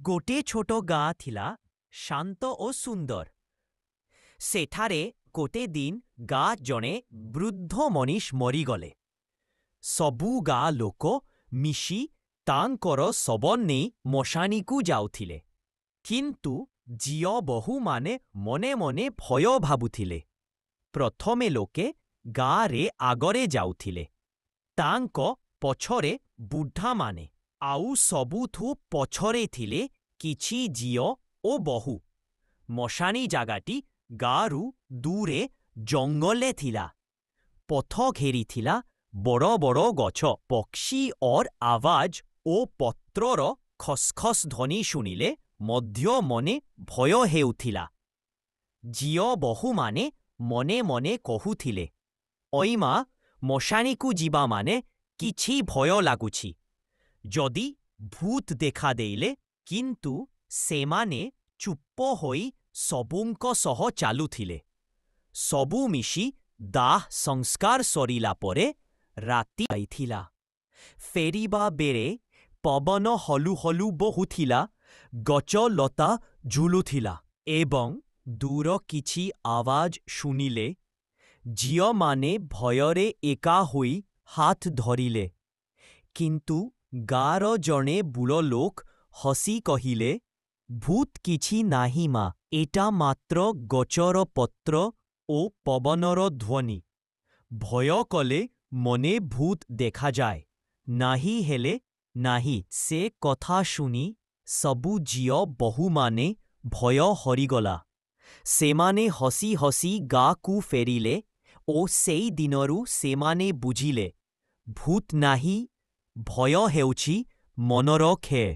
गोटे छोट गाँ थिला शांत और सुंदर। सेठारे गोटे दिन गाँ जणे वृद्ध मनीष मरीगले। सबु गाँ लोक मिशी तांकर शव नेई मशानी को जाउथिले। किंतु झियो बहु माने मने मने भय भाबुथिले। प्रथमे लोके गाँ रे आगरे जाउथिले, तांको पछरे बुढ़ा माने, आउ सबुथु पछरे थिले किछि झियो ओ बहु। मशानी जागाटी गारू दूरे जंगले थिला। पथ घेरी थिला बड़ बड़ गछ। पक्षी और आवाज ओ पत्रर खसखस ध्वनि शुणिले मध्य मने भय हेउथिला। झियो बहु माने मने मने कहुथिले, ओइमा मशानी को जीवा माने किछि भय लागुछि। जदि भूत देखा देइले, किंतु सेमाने चुप्प होई सबुंक सह चालुथिले। सबु मिशी दाह संस्कार सरिला परे राति आइथिला। फेरिबा बेरे पवन हलु हलु बहुथिला, गच लता झुलुथिला एवं दूर किछि आवाज शुनिले। झियो माने भयरे एका होई हाथ धरिले। किंतु गार जणे बुढ़ लोक हसी कहिले, भूत किछि नाही मा, एटा मात्र गचर पत्र ओ पवनर ध्वनि। भय कले मने भूत देखा जाए, नाही हेले नाही। से कथा शुनी सबु झियो बहु माने भय हरिगला। सेमाने हसी हसी गाँ को फेरिले ओ सेई दिनरु सेमाने बुझिले, भूत नाही, भय हेउछि मनर खेळ।